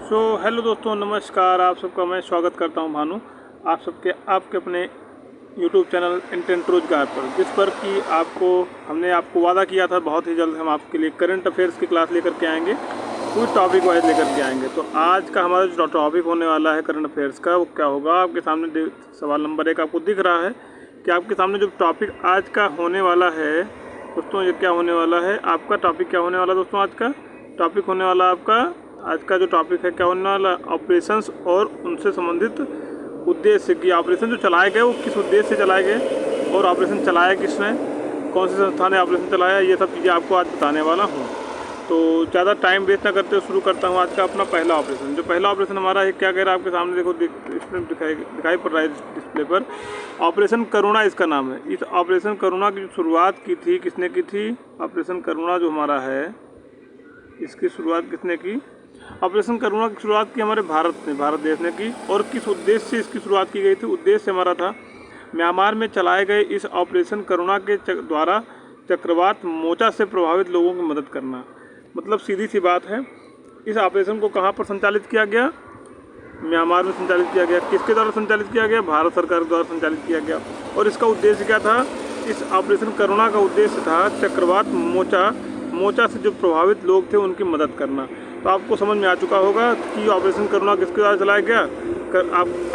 Hello दोस्तों, नमस्कार। आप सबका मैं स्वागत करता हूं भानु, आप सबके आपके अपने यूट्यूब चैनल इंटेंट रोजगार पर, जिस पर कि हमने आपको वादा किया था बहुत ही जल्द हम आपके लिए करंट अफेयर्स की क्लास लेकर के आएंगे, पूरी टॉपिक वाइज लेकर के आएंगे। तो आज का हमारा जो टॉपिक होने वाला है करंट अफेयर्स का, वो क्या होगा? आपके सामने सवाल नंबर 1 आपको दिख रहा है कि आपके सामने जो टॉपिक आज का होने वाला है दोस्तों, ये क्या होने वाला है? आपका टॉपिक क्या होने वाला दोस्तों? आज का टॉपिक होने वाला आज का जो टॉपिक है क्या होने वाला? ऑपरेशंस और उनसे संबंधित उद्देश्य की ऑपरेशन जो चलाए गए वो किस उद्देश्य से चलाए गए और ऑपरेशन चलाया किसने, कौन सी संस्था ने ऑपरेशन चलाया, ये सब चीज़ें आपको आज बताने वाला हूँ। तो ज़्यादा टाइम वेस्ट ना करते हुए शुरू करता हूँ आज का अपना पहला ऑपरेशन। जो पहला ऑपरेशन हमारा है क्या कह रहा है आपके सामने, देखो इसमें दिखाई पड़ रहा है डिस्प्ले पर। ऑपरेशन करुणा इसका नाम है। इस ऑपरेशन करुणा की शुरुआत की थी किसने की थी? ऑपरेशन करुणा जो हमारा है इसकी शुरुआत किसने की? ऑपरेशन करुणा की शुरुआत की हमारे भारत देश ने की। और किस उद्देश्य से इसकी शुरुआत की गई थी? उद्देश्य हमारा था म्यांमार में चलाए गए इस ऑपरेशन करुणा के द्वारा चक्रवात मोचा से प्रभावित लोगों की मदद करना। मतलब सीधी सी बात है, इस ऑपरेशन को कहाँ पर संचालित किया गया? म्यांमार में संचालित किया गया। किसके द्वारा संचालित किया गया? भारत सरकार के द्वारा संचालित किया गया। और इसका उद्देश्य क्या था? इस ऑपरेशन करुणा का उद्देश्य था चक्रवात मोचा से जो प्रभावित लोग थे उनकी मदद करना। तो आपको समझ में आ चुका होगा कि ऑपरेशन करुणा किसके द्वारा चलाया गया।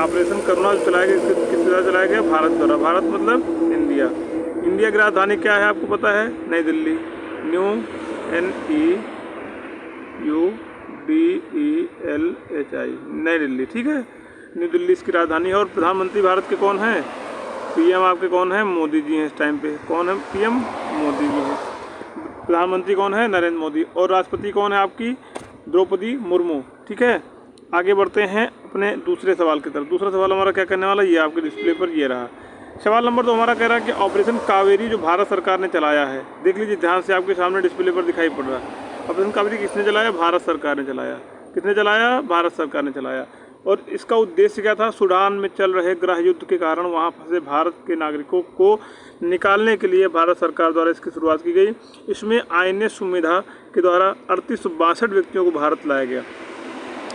ऑपरेशन करुणा जो चलाया गया किसके द्वारा चलाया गया? भारत द्वारा। भारत मतलब इंडिया। इंडिया की राजधानी क्या है आपको पता है? नई दिल्ली। NEUDELHI, नई दिल्ली। ठीक है, न्यू दिल्ली इसकी राजधानी है। और प्रधानमंत्री भारत के कौन है? PM आपके कौन है? मोदी जी हैं। इस टाइम पे कौन है PM? मोदी जी हैं। प्रधानमंत्री कौन है? नरेंद्र मोदी। और राष्ट्रपति कौन है आपकी? द्रौपदी मुर्मू। ठीक है, आगे बढ़ते हैं अपने दूसरे सवाल की तरफ। दूसरा सवाल हमारा क्या करने वाला, ये आपके डिस्प्ले पर ये रहा। सवाल नंबर 2 हमारा कह रहा है कि ऑपरेशन कावेरी जो भारत सरकार ने चलाया है, देख लीजिए ध्यान से, आपके सामने डिस्प्ले पर दिखाई पड़ रहा है। ऑपरेशन कावेरी किसने चलाया? भारत सरकार ने चलाया। किसने चलाया? भारत सरकार ने चलाया। और इसका उद्देश्य क्या था? सूडान में चल रहे गृह युद्ध के कारण वहां फंसे भारत के नागरिकों को निकालने के लिए भारत सरकार द्वारा इसकी शुरुआत की गई। इसमें INS सुमेधा के द्वारा 3862 व्यक्तियों को भारत लाया गया।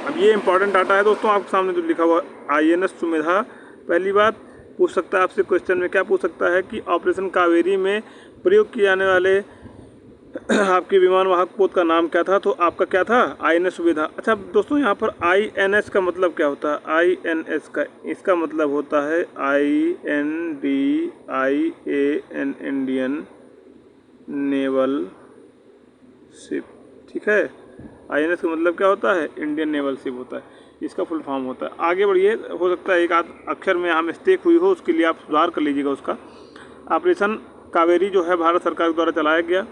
अब ये इंपॉर्टेंट डाटा है दोस्तों, आपके सामने जो लिखा हुआ INS सुमेधा। पहली बात पूछ सकता है आपसे क्वेश्चन में, क्या पूछ सकता है कि ऑपरेशन कावेरी में प्रयोग किए जाने वाले आपके विमान वाहक पोत का नाम क्या था? तो आपका क्या था? INS सुविधा। अच्छा दोस्तों, यहाँ पर INS का मतलब क्या होता है? INS का इसका मतलब होता है INDIAN, इंडियन नेवल शिप। ठीक है, INS का मतलब क्या होता है? इंडियन नेवल शिप होता है, इसका फुल फॉर्म होता है। आगे बढ़िए, हो सकता है एक आध अक्षर में यहाँ मिस्टेक हुई हो, उसके लिए आप सुधार कर लीजिएगा उसका। ऑपरेशन कावेरी जो है भारत सरकार द्वारा चलाया गया।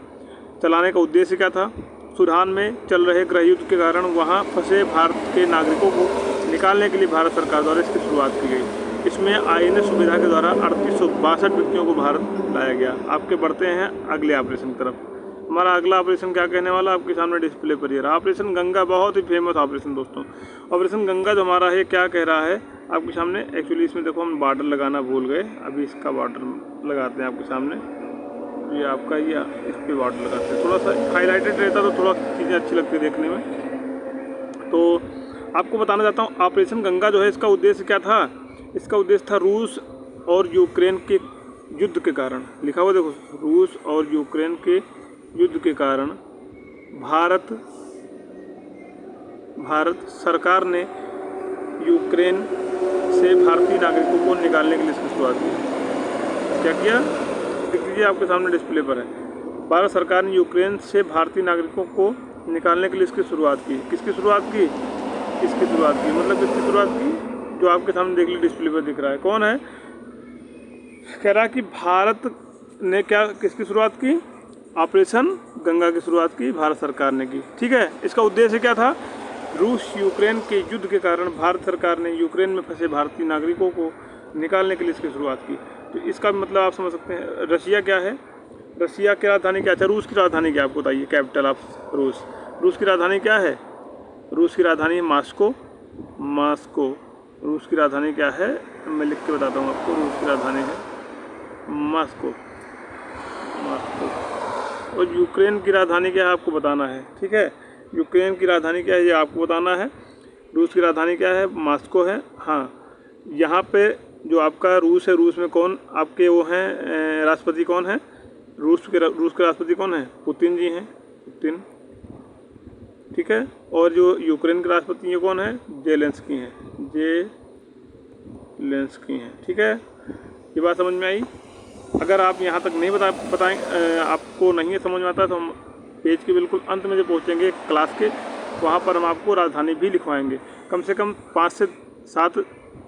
चलाने का उद्देश्य क्या था? सूडान में चल रहे गृह युद्ध के कारण वहां फंसे भारत के नागरिकों को निकालने के लिए भारत सरकार द्वारा इसकी शुरुआत की गई। इसमें INS सुविधा के द्वारा 3862 व्यक्तियों को भारत लाया गया। आपके बढ़ते हैं अगले ऑपरेशन की तरफ। हमारा अगला ऑपरेशन क्या कहने वाला, आपके सामने डिस्प्ले पर ये रहा। ऑपरेशन गंगा, बहुत ही फेमस ऑपरेशन दोस्तों। ऑपरेशन गंगा जो हमारा है क्या कह रहा है आपके सामने? एक्चुअली इसमें देखो हम बॉर्डर लगाना भूल गए, अभी इसका बॉर्डर लगाते हैं आपके सामने। ये आपका ये इस पे बॉर्डर लगाते हैं, थोड़ा सा हाईलाइटेड रहता तो थोड़ा चीज़ें अच्छी लगती है देखने में। तो आपको बताना चाहता हूँ ऑपरेशन गंगा जो है इसका उद्देश्य क्या था? इसका उद्देश्य था रूस और यूक्रेन के युद्ध के कारण, लिखा हुआ देखो, रूस और यूक्रेन के युद्ध के कारण भारत सरकार ने यूक्रेन से भारतीय नागरिकों को निकालने के लिए इसकी शुरुआत की। क्या किया? देख लीजिए आपके सामने डिस्प्ले पर है। भारत सरकार ने यूक्रेन से भारतीय नागरिकों को निकालने के लिए इसकी शुरुआत की। किसकी शुरुआत की? इसकी शुरुआत की। मतलब किसकी शुरुआत की? जो आपके सामने देख लीजिए डिस्प्ले पर दिख रहा है, कौन है? कह रहा है कि भारत ने क्या किसकी शुरुआत की? ऑपरेशन गंगा की शुरुआत की भारत सरकार ने की। ठीक है, इसका उद्देश्य क्या था? रूस यूक्रेन के युद्ध के कारण भारत सरकार ने यूक्रेन में फंसे भारतीय नागरिकों को निकालने के लिए इसकी शुरुआत की। तो इसका मतलब आप समझ सकते हैं। रशिया क्या है? रशिया की राजधानी क्या? अच्छा, रूस की राजधानी क्या आपको बताइए? कैपिटल ऑफ रूस। रूस की राजधानी क्या है? रूस की राजधानी है मॉस्को। रूस की राजधानी क्या है? मैं लिख के बताता हूँ आपको। रूस की राजधानी है मॉस्को। और यूक्रेन की राजधानी क्या है आपको बताना है। ठीक है, यूक्रेन की राजधानी क्या है ये आपको बताना है। रूस की राजधानी क्या है? मॉस्को है। हाँ, यहाँ पे जो आपका रूस है, रूस में कौन आपके वो हैं राष्ट्रपति कौन है? रूस के राष्ट्रपति कौन है? पुतिन जी हैं, पुतिन, ठीक है। और जो यूक्रेन के राष्ट्रपति ये कौन है? जेलेंस्की हैं, जेलेंस्की हैं, ठीक है। ये बात समझ में आई? अगर आप यहाँ तक नहीं बताएं आपको नहीं समझ में आता तो हम पेज के बिल्कुल अंत में जब पहुँचेंगे क्लास के, वहाँ पर हम आपको राजधानी भी लिखवाएंगे। कम से कम 5 से 7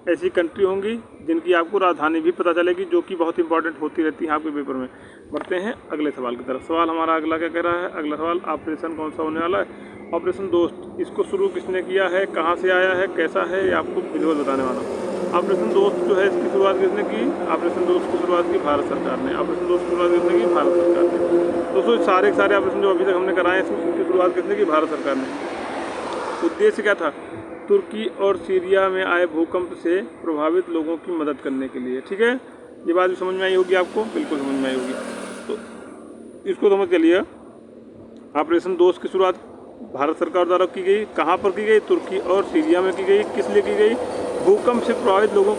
ऐसी कंट्री होंगी जिनकी आपको राजधानी भी पता चलेगी, जो कि बहुत इंपॉर्टेंट होती रहती है आपके पेपर में। बढ़ते हैं अगले सवाल की तरफ। सवाल हमारा अगला क्या कह रहा है? अगला सवाल, ऑपरेशन कौन सा होने वाला है? ऑपरेशन दोस्त। इसको शुरू किसने किया है? कहाँ से आया है? कैसा है? ये आपको विजुअल बताने वाला हूँ। ऑपरेशन दोस्त जो है, इसकी शुरुआत किसने की? ऑपरेशन दोस्त की शुरुआत की भारत सरकार ने। ऑपरेशन दोस्त की शुरुआत किसने की? भारत सरकार ने। दोस्तों सारे ऑपरेशन जो अभी तक हमने कराए हैं, इसकी शुरुआत किसने की? भारत सरकार ने। उद्देश्य क्या था? तुर्की और सीरिया में आए भूकंप से प्रभावित लोगों की मदद करने के लिए, ठीक है। ये बात भी समझ में आई होगी आपको, बिल्कुल समझ में आई होगी। तो इसको समझ चलिए, ऑपरेशन दोस्त की शुरुआत भारत सरकार द्वारा की गई। कहाँ पर की गई? तुर्की और सीरिया में की गई। किस लिए की गई? भूकंप से प्रभावित लोगों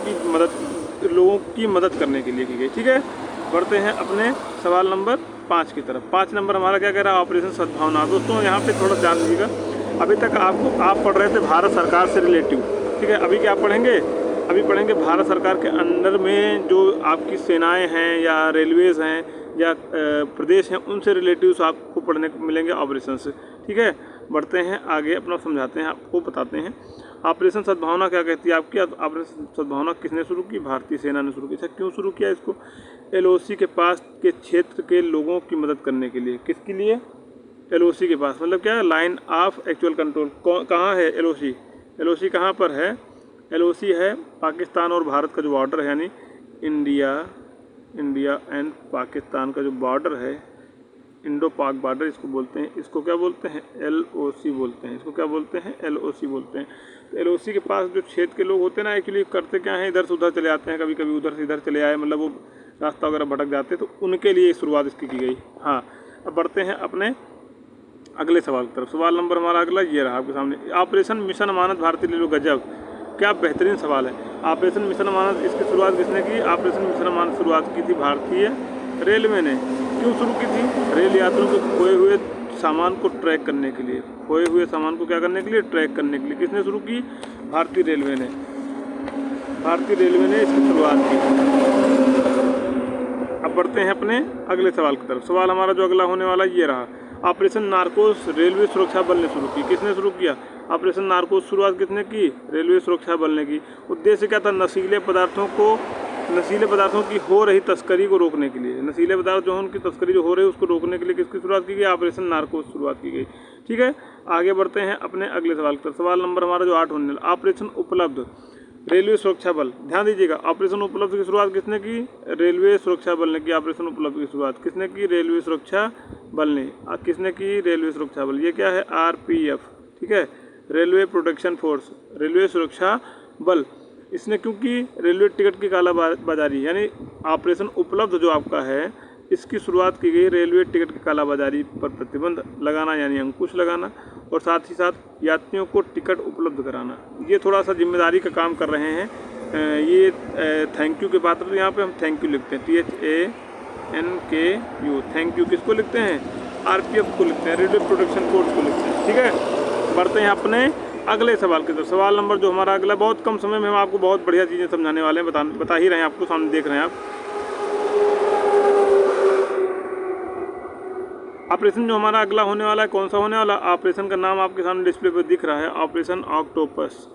की मदद करने के लिए की गई, ठीक है। बढ़ते हैं अपने सवाल नंबर 5 की तरफ। 5 नंबर हमारा क्या कह रहा है? ऑपरेशन सद्भावना। दोस्तों यहाँ पे थोड़ा ध्यान दीजिएगा, अभी तक आप पढ़ रहे थे भारत सरकार से रिलेटिव, ठीक है। अभी क्या पढ़ेंगे? अभी पढ़ेंगे भारत सरकार के अंडर में जो आपकी सेनाएं हैं या रेलवेज़ हैं या प्रदेश हैं, उनसे रिलेटिव्स आपको पढ़ने को मिलेंगे ऑपरेशन से, ठीक है। बढ़ते हैं आगे, अपना समझाते हैं, आपको बताते हैं। ऑपरेशन सद्भावना क्या कहती है आपकी? ऑपरेशन सद्भावना किसने शुरू की? भारतीय सेना ने शुरू की। क्यों शुरू किया इसको? LOC के पास के क्षेत्र के लोगों की मदद करने के लिए। किसके लिए? LOC के पास, मतलब क्या है? Line of actual control. कहाँ है LOC? LOC कहाँ पर है? LOC है पाकिस्तान और भारत का जो बॉर्डर है, यानी इंडिया एंड पाकिस्तान का जो बॉर्डर है, इंडो पाक बॉर्डर इसको बोलते हैं। इसको क्या बोलते हैं? LOC बोलते हैं। इसको क्या बोलते हैं? LOC बोलते हैं। तो LOC के पास जो क्षेत्र के लोग होते हैं ना, एक्चुअली करते क्या है, इधर से उधर चले जाते हैं, कभी कभी उधर से इधर चले आए, मतलब वो रास्ता वगैरह भटक जाते हैं, तो उनके लिए शुरुआत इसकी की गई। हाँ, अब बढ़ते हैं अपने अगले सवाल की तरफ। सवाल नंबर हमारा अगला ये रहा आपके सामने, ऑपरेशन मिशन अमानत भारतीय रेलवे। गजब, क्या बेहतरीन सवाल है। ऑपरेशन मिशन अमानत, इसकी शुरुआत किसने की? ऑपरेशन मिशन अमानत शुरुआत की थी भारतीय रेलवे ने। क्यों शुरू की थी? रेल यात्रियों के खोए हुए सामान को ट्रैक करने के लिए। खोए हुए सामान को क्या करने के लिए? ट्रैक करने के लिए। किसने शुरू की? भारतीय रेलवे ने। भारतीय रेलवे ने इसकी शुरुआत की। अब बढ़ते हैं अपने अगले सवाल की तरफ। सवाल हमारा जो अगला होने वाला ये रहा, ऑपरेशन नारकोस रेलवे सुरक्षा बल ने शुरू की। किसने शुरू किया? ऑपरेशन नारकोस शुरुआत किसने की? रेलवे सुरक्षा बल ने की। उद्देश्य क्या था? नशीले पदार्थों की हो रही तस्करी को रोकने के लिए। नशीले पदार्थ जो है उनकी तस्करी जो हो रही है उसको रोकने के लिए किसकी शुरुआत की गई? ऑपरेशन नारकोस शुरुआत की गई, ठीक है। आगे बढ़ते हैं अपने अगले सवाल की तरफ। सवाल नंबर हमारा जो 8 होने वाला, ऑपरेशन उपलब्ध रेलवे सुरक्षा बल। ध्यान दीजिएगा, ऑपरेशन उपलब्ध की शुरुआत किसने की? रेलवे सुरक्षा बल ने की। ऑपरेशन उपलब्ध की शुरुआत किसने की? रेलवे सुरक्षा बल ने। किसने की? रेलवे सुरक्षा बल। ये क्या है? RPF, ठीक है, रेलवे प्रोटेक्शन फोर्स, रेलवे सुरक्षा बल। इसने क्योंकि रेलवे टिकट की कालाबाजारी, यानी ऑपरेशन उपलब्ध जो आपका है, इसकी शुरुआत की गई रेलवे टिकट की कालाबाजारी पर प्रतिबंध लगाना, यानी अंकुश लगाना, और साथ ही साथ यात्रियों को टिकट उपलब्ध कराना। ये थोड़ा सा जिम्मेदारी का काम कर रहे हैं। ये थैंक यू के पात्र, यहाँ पे हम थैंक यू लिखते हैं, THANKU। थैंक यू किसको लिखते हैं? RPF को लिखते हैं, रेलवे प्रोटेक्शन फोर्स को लिखते हैं, ठीक है। बढ़ते हैं अपने अगले सवाल की तरफ। सवाल नंबर जो हमारा अगला, बहुत कम समय में हम आपको बहुत बढ़िया चीज़ें समझाने वाले हैं, बता ही रहे हैं, आपको सामने देख रहे हैं आप। ऑपरेशन जो हमारा अगला होने वाला है, कौन सा होने वाला? ऑपरेशन का नाम आपके सामने डिस्प्ले पर दिख रहा है, ऑपरेशन ऑक्टोपस।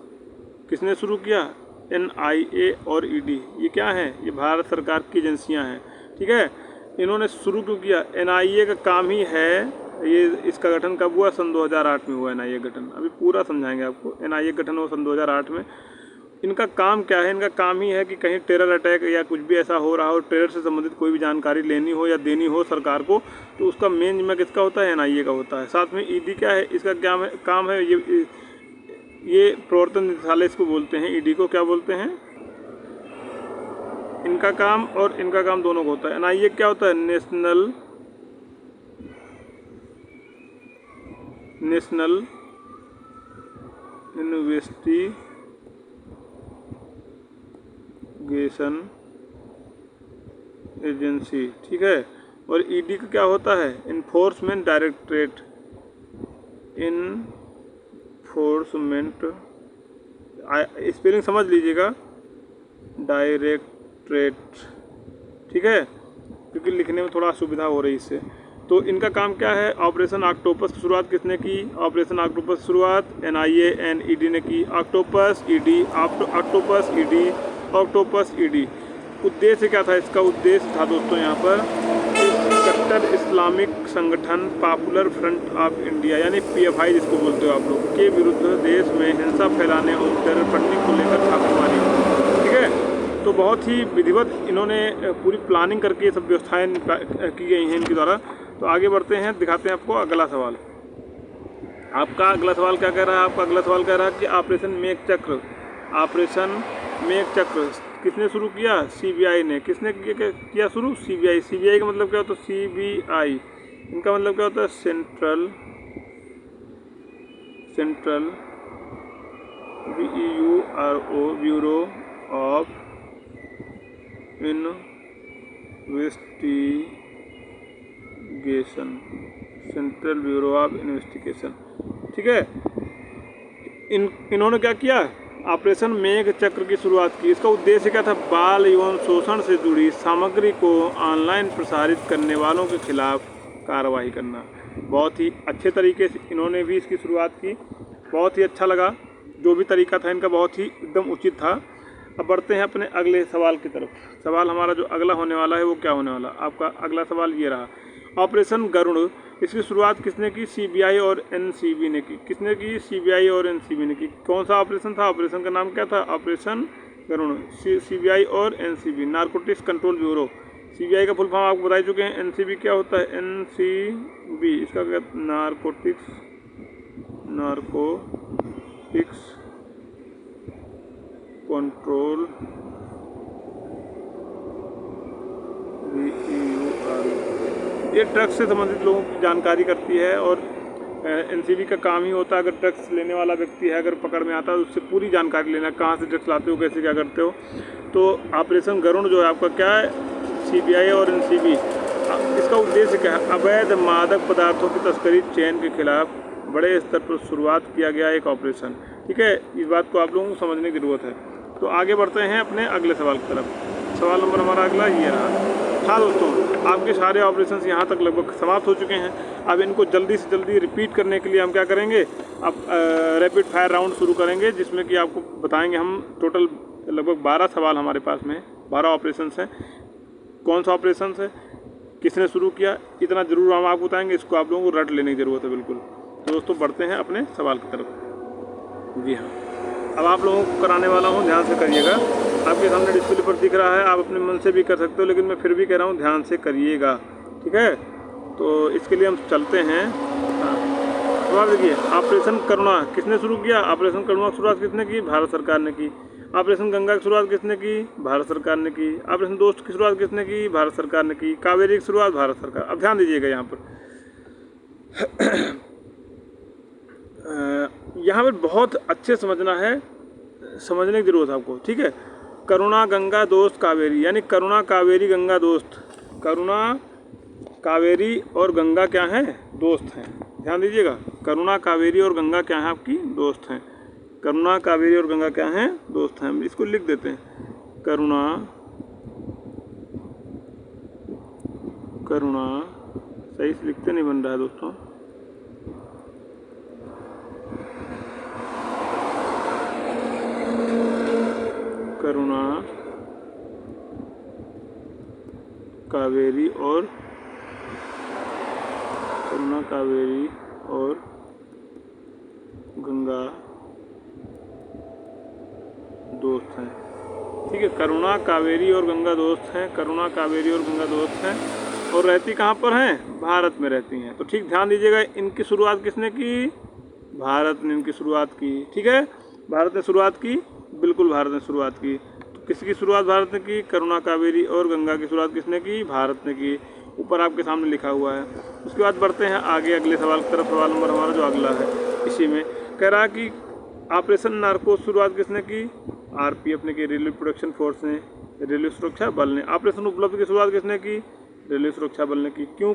किसने शुरू किया? NIA और ED। ये क्या है? ये भारत सरकार की एजेंसियां हैं, ठीक है। इन्होंने शुरू क्यों किया? NIA का काम ही है, ये इसका गठन कब हुआ? सन 2008 में हुआ NIA गठन। अभी पूरा समझाएंगे आपको। NIA गठन हुआ सन 2008 में। इनका काम क्या है? इनका काम ही है कि कहीं टेरर अटैक या कुछ भी ऐसा हो रहा हो, टेरर से संबंधित कोई भी जानकारी लेनी हो या देनी हो सरकार को, तो उसका मेन जिम्मा किसका होता है? NIA का होता है। साथ में ED क्या है? इसका क्या काम है? ये प्रवर्तन निदेशालय इसको बोलते हैं। ED को क्या बोलते हैं? इनका काम और इनका काम दोनों को होता है। NIA क्या होता है? नेशनल इन्वेस्टिगेशन एजेंसी, ठीक है। और ईडी का क्या होता है? इन्फोर्समेंट डायरेक्टरेट, इन्फोर्समेंट, स्पेलिंग समझ लीजिएगा, डायरेक्टरेट, ठीक है, क्योंकि लिखने में थोड़ा असुविधा हो रही इससे। तो इनका काम क्या है? ऑपरेशन ऑक्टोपस की शुरुआत किसने की? ऑपरेशन ऑक्टोपस की शुरुआत NIA NED ने की। Octopus ED, octopus ED, octopus ED. उद्देश्य क्या था इसका? उद्देश्य था दोस्तों यहाँ पर कट्टर इस्लामिक संगठन पॉपुलर फ्रंट ऑफ इंडिया यानी PFI जिसको बोलते हो आप लोग, के विरुद्ध देश में हिंसा फैलाने और टेरर फंडिंग को लेकर छापेमारी, ठीक है। तो बहुत ही विधिवत इन्होंने पूरी प्लानिंग करके ये सब व्यवस्थाएं की गई हैं इनके द्वारा। तो आगे बढ़ते हैं, दिखाते हैं आपको अगला सवाल। आपका अगला सवाल क्या कह रहा है? आपका अगला सवाल कह रहा है कि ऑपरेशन मेघचक्र, ऑपरेशन मेघचक्र किसने शुरू किया? CBI ने। किसने किया शुरू? CBI। CBI का मतलब क्या होता है? CBI इनका मतलब क्या होता है? Central BEURO, bureau of investigation, central bureau of investigation, ठीक है। इन्होंने क्या किया? ऑपरेशन मेघ चक्र की शुरुआत की। इसका उद्देश्य क्या था? बाल यौन शोषण से जुड़ी सामग्री को ऑनलाइन प्रसारित करने वालों के खिलाफ कार्रवाई करना। बहुत ही अच्छे तरीके से इन्होंने भी इसकी शुरुआत की, बहुत ही अच्छा लगा। जो भी तरीका था इनका बहुत ही एकदम उचित था। अब बढ़ते हैं अपने अगले सवाल की तरफ। सवाल हमारा जो अगला होने वाला है वो क्या होने वाला? आपका अगला सवाल ये रहा, ऑपरेशन गरुड़, इसकी शुरुआत किसने की? CBI और NCB ने की। किसने की? CBI और NCB ने की। कौन सा ऑपरेशन था? ऑपरेशन का नाम क्या था? ऑपरेशन गरुड़। CBI और NCB, narcotics control bureau. CBI का फुल फॉर्म आपको बता चुके हैं। NCB क्या होता है? NCB इसका क्या? नारकोटिक्स कंट्रोल ये ड्रग्स से संबंधित लोगों की जानकारी करती है। और NCB का काम ही होता है, अगर ड्रग्स लेने वाला व्यक्ति है, अगर पकड़ में आता है, उससे पूरी जानकारी लेना, कहाँ से ड्रग्स लाते हो, कैसे क्या करते हो। तो ऑपरेशन गरुड़ जो है आपका क्या है? CBI और NCB, इसका उद्देश्य क्या है? अवैध मादक पदार्थों की तस्करी चेन के खिलाफ बड़े स्तर पर शुरुआत किया गया एक ऑपरेशन, ठीक है। इस बात को आप लोगों को समझने की ज़रूरत है। तो आगे बढ़ते हैं अपने अगले सवाल की तरफ। सवाल नंबर हमारा अगला ये रहा। हाँ दोस्तों, आपके सारे ऑपरेशंस यहाँ तक लगभग समाप्त हो चुके हैं। अब इनको जल्दी से जल्दी रिपीट करने के लिए हम क्या करेंगे? अब रैपिड फायर राउंड शुरू करेंगे, जिसमें कि आपको बताएंगे हम टोटल लगभग 12 सवाल हमारे पास में, 12 ऑपरेशंस हैं। कौन सा ऑपरेशंस है, किसने शुरू किया, इतना ज़रूर हम आपको बताएंगे। इसको आप लोगों को रट लेने की ज़रूरत है बिल्कुल। तो दोस्तों बढ़ते हैं अपने सवाल की तरफ। जी हाँ, अब आप लोगों को कराने वाला हूँ, ध्यान से करिएगा। आपके सामने डिस्प्ले पर दिख रहा है, आप अपने मन से भी कर सकते हो, लेकिन मैं फिर भी कह रहा हूँ ध्यान से करिएगा, ठीक है। तो इसके लिए हम चलते हैं। हाँ, तो देखिए, ऑपरेशन करुणा किसने शुरू किया? ऑपरेशन करुणा की शुरुआत किसने की? भारत सरकार ने की। ऑपरेशन गंगा की शुरुआत किसने की? भारत सरकार ने की। ऑपरेशन दोस्त की शुरुआत किसने की? भारत सरकार ने की। कावेरी की शुरुआत भारत सरकार। अब ध्यान दीजिएगा यहाँ पर यहाँ पर बहुत अच्छे समझना है, समझने की ज़रूरत है आपको, ठीक है। करुणा गंगा दोस्त कावेरी, यानी करुणा कावेरी गंगा दोस्त। करुणा कावेरी और गंगा क्या हैं? दोस्त हैं। ध्यान दीजिएगा, करुणा कावेरी और गंगा क्या हैं? आपकी दोस्त हैं। करुणा कावेरी और गंगा क्या हैं? दोस्त हैं। इसको लिख देते हैं, करुणा सही से लिखते नहीं बन रहा है दोस्तों। करुणा कावेरी और गंगा दोस्त हैं, ठीक है। करुणा कावेरी और गंगा दोस्त हैं, करुणा कावेरी और गंगा दोस्त हैं। और रहती कहाँ पर हैं? भारत में रहती हैं। तो ठीक ध्यान दीजिएगा, इनकी शुरुआत किसने की? भारत ने इनकी शुरुआत की, ठीक है। भारत ने शुरुआत की, बिल्कुल भारत ने शुरुआत की। तो किसकी शुरुआत भारत ने की? करुणा कावेरी और गंगा की शुरुआत किसने की? भारत ने की। ऊपर आपके सामने लिखा हुआ है। उसके बाद बढ़ते हैं आगे अगले सवाल की तरफ। सवाल नंबर हमारा जो अगला है, इसी में कह रहा कि ऑपरेशन नार्को शुरुआत किसने की? आरपीएफ ने की, रेलवे प्रोटेक्शन फोर्स ने, रेलवे सुरक्षा बल ने। ऑपरेशन उपलब्ध की शुरुआत किसने की? रेलवे सुरक्षा बल ने की। क्यों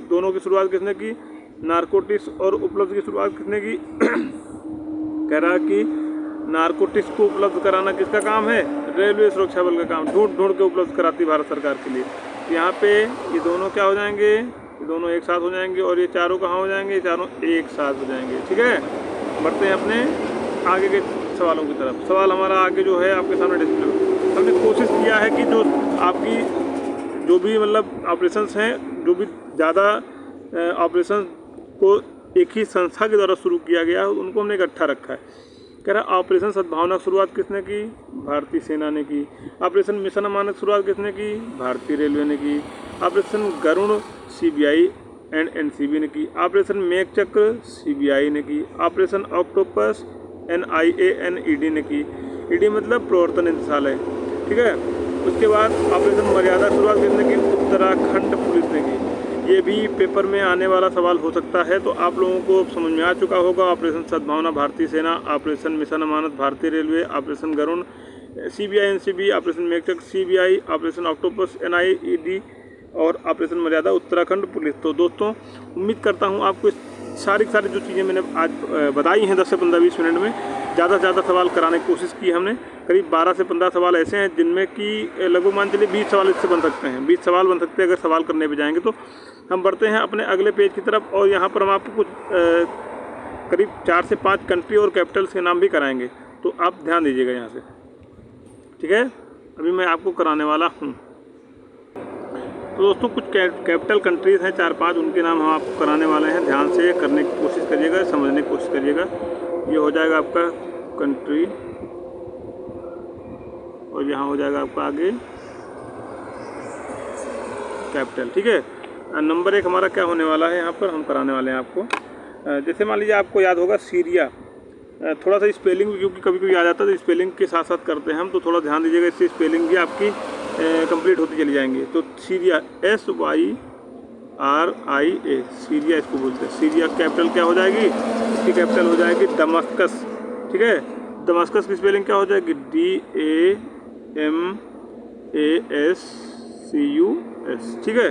दोनों की शुरुआत किसने की? नारकोटिक्स और उपलब्ध की शुरुआत किसने की? कह रहा कि नारकोटिक्स को उपलब्ध कराना किसका काम है? रेलवे सुरक्षा बल का काम। ढूंढ ढूंढ के उपलब्ध कराती भारत सरकार के लिए। तो यहाँ पे ये दोनों क्या हो जाएंगे? ये दोनों एक साथ हो जाएंगे और ये चारों कहाँ हो जाएंगे? ये चारों एक साथ हो जाएंगे। ठीक है, बढ़ते हैं अपने आगे के सवालों की तरफ। सवाल हमारा आगे जो है आपके सामने डिस्प्ले, हमने कोशिश किया है कि जो आपकी जो भी मतलब ऑपरेशंस हैं, जो भी ज़्यादा ऑपरेशन को एक ही संस्था के द्वारा शुरू किया गया उनको हमने इकट्ठा रखा है। कह रहा ऑपरेशन सद्भावना की शुरुआत किसने की? भारतीय सेना ने की। ऑपरेशन मिशन अमानत शुरुआत किसने की? भारतीय रेलवे ने की। Operation Garuda CBI and NCB ने की। ऑपरेशन मेघ चक्र सीबीआई ने की। ऑपरेशन ऑक्टोपस एनआईए एनईडी ने की। ईडी मतलब प्रवर्तन निदेशालय। ठीक है, उसके बाद ऑपरेशन मर्यादा शुरुआत किसने की? उत्तराखंड पुलिस ने की। ये भी पेपर में आने वाला सवाल हो सकता है, तो आप लोगों को समझ में आ चुका होगा। ऑपरेशन सद्भावना भारतीय सेना, ऑपरेशन मिशन अमानत भारतीय railway, operation Garuda CBI NCB, operation Meghchakra CBI, operation octopus NIED और ऑपरेशन मर्यादा उत्तराखंड पुलिस। तो दोस्तों उम्मीद करता हूँ आपको सारी जो चीज़ें मैंने आज बताई हैं 10 से 15-20 मिनट में, ज़्यादा से ज़्यादा सवाल कराने की कोशिश की हमने। करीब 12 से 15 सवाल ऐसे हैं जिनमें कि लगभग मान चलिए 20 सवाल इससे बन सकते हैं। 20 सवाल बन सकते हैं अगर सवाल करने पे जाएंगे। तो हम बढ़ते हैं अपने अगले पेज की तरफ और यहाँ पर हम आपको कुछ करीब 4 से 5 कंट्री और कैपिटल्स के नाम भी कराएंगे, तो आप ध्यान दीजिएगा यहाँ से। ठीक है, अभी मैं आपको कराने वाला हूँ। तो दोस्तों कुछ कैपिटल कंट्रीज़ हैं 4-5, उनके नाम हम आपको कराने वाले हैं। ध्यान से करने की कोशिश करिएगा, समझने की कोशिश करिएगा। ये हो जाएगा आपका कंट्री और यहाँ हो जाएगा आपका आगे कैपिटल। ठीक है, नंबर 1 हमारा क्या होने वाला है, यहाँ पर हम कराने वाले हैं आपको। जैसे मान लीजिए आपको याद होगा सीरिया, थोड़ा सा स्पेलिंग क्योंकि कभी कभी आ जाता है तो स्पेलिंग के साथ साथ करते हैं हम, तो थोड़ा ध्यान दीजिएगा, इससे स्पेलिंग भी आपकी कंप्लीट होती चली जाएंगी। तो सीरिया SYRIA, सीरिया इसको बोलते हैं। सीरिया कैपिटल क्या हो जाएगी? इसकी कैपिटल हो जाएगी दमास्कस। ठीक है, दमास्कस की स्पेलिंग क्या हो जाएगी? DAMASCUS। ठीक है,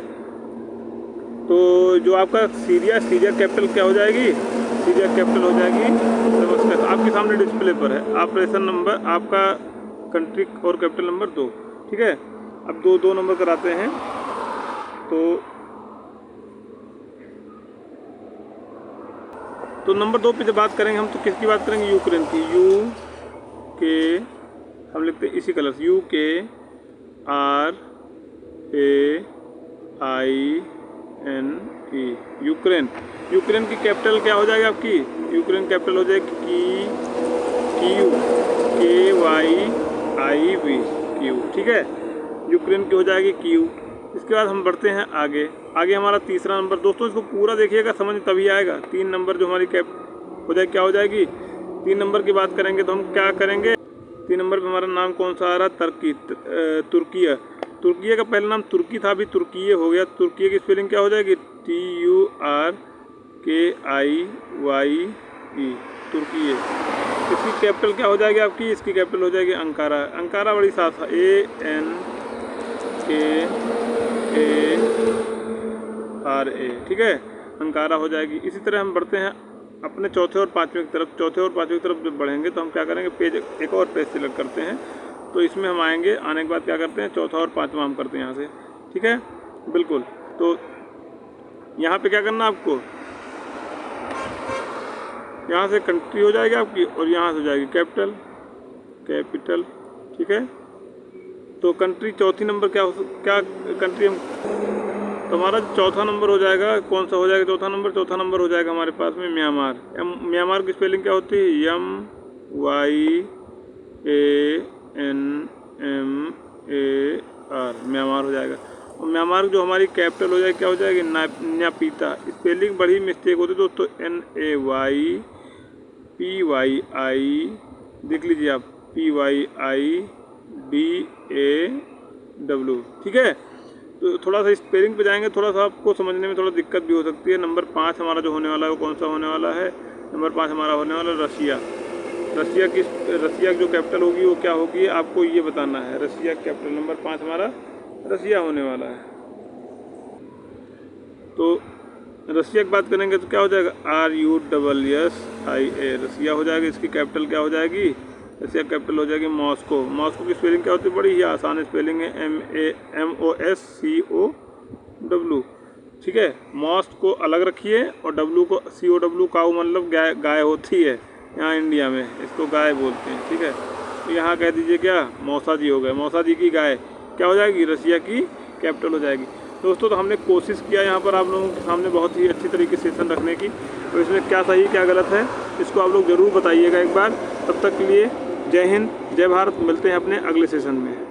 तो जो आपका सीरिया कैपिटल क्या हो जाएगी? सीरिया कैपिटल हो जाएगी दमास्कस। आपके सामने डिस्प्ले पर है। ऑपरेशन नंबर आपका कंट्री और कैपिटल नंबर 2। ठीक है, अब दो नंबर कराते हैं। तो नंबर 2 पे जब बात करेंगे हम, तो किसकी बात करेंगे? यूक्रेन की। UK हम लिखते हैं इसी कलर से, UKRAINE, यूक्रेन। यूक्रेन की कैपिटल क्या हो जाएगी आपकी? यूक्रेन कैपिटल हो जाएगी KYIV। ठीक है, यूक्रेन की हो जाएगी Q। इसके बाद हम बढ़ते हैं आगे हमारा तीसरा नंबर। दोस्तों इसको पूरा देखिएगा, समझ तभी आएगा। 3 नंबर जो हमारी कैप हो जाएगी क्या हो जाएगी? 3 नंबर की बात करेंगे तो हम क्या करेंगे? 3 नंबर पे हमारा नाम कौन सा आ रहा? तुर्किया। तुर्किया का पहला नाम तुर्की था, अभी तुर्कीय हो गया। तुर्किया की स्पेलिंग क्या हो जाएगी? TURKIYE, तुर्कीय। इसकी कैपिटल क्या हो जाएगी आपकी? इसकी कैपिटल हो जाएगी अंकारा। अंकारा बड़ी साफ है, ANKARA। ठीक है, अंकारा हो जाएगी। इसी तरह हम बढ़ते हैं अपने चौथे और पाँचवें की तरफ। चौथे और पाँचवें की तरफ जब बढ़ेंगे तो हम क्या करेंगे? एक और पेज सिलेक्ट करते हैं, तो इसमें हम आने के बाद क्या करते हैं? चौथा और पाँचवा हम करते हैं यहाँ से। ठीक है, बिल्कुल। तो यहाँ पे क्या करना आपको? यहाँ से कंट्री हो जाएगी आपकी और यहाँ से हो जाएगी कैपिटल। ठीक है, तो कंट्री चौथी नंबर क्या कंट्री हम, तो हमारा चौथा नंबर हो जाएगा, कौन सा हो जाएगा चौथा नंबर? चौथा नंबर हो जाएगा हमारे पास में म्यांमार। म्यांमार की स्पेलिंग क्या होती है? MYANMAR, म्यांमार हो जाएगा। और म्यांमार जो हमारी कैपिटल हो जाएगी क्या हो जाएगी? न्यापीता। स्पेलिंग बड़ी मिस्टेक होती है दोस्तों, NAYPYI, देख लीजिए आप, PYIDAW। ठीक है, तो थोड़ा सा स्पेलिंग पे जाएंगे, थोड़ा सा आपको समझने में थोड़ा दिक्कत भी हो सकती है। नंबर 5 हमारा जो होने वाला है वो कौन सा होने वाला है? नंबर 5 हमारा होने वाला है रसिया। रसिया की जो कैपिटल होगी वो क्या होगी, आपको ये बताना है। रसिया कैपिटल नंबर 5 हमारा रसिया होने वाला है। तो रसिया की बात करेंगे तो क्या हो जाएगा, RUSSIA, रसिया हो जाएगा। इसकी कैपिटल क्या हो जाएगी, रसिया कैपिटल हो जाएगी मॉस्को। मॉस्को की स्पेलिंग क्या होती है, बड़ी ही आसान स्पेलिंग है, MOSCOW। ठीक है, मॉस्ट को अलग रखिए और डब्लू को COW, काऊ मतलब गाय, गाय होती है यहाँ इंडिया में, इसको गाय बोलते हैं। ठीक है, तो यहाँ कह दीजिए क्या, मौसा जी हो गए, मौसा जी की गाय क्या हो जाएगी, रसिया की कैपिटल हो जाएगी। दोस्तों, तो हमने कोशिश किया यहाँ पर आप लोगों के सामने बहुत ही अच्छी तरीके से सेशन रखने की, तो इसमें क्या सही क्या गलत है इसको आप लोग ज़रूर बताइएगा एक बार। तब तक के लिए जय हिंद, जय भारत, मिलते हैं अपने अगले सेशन में।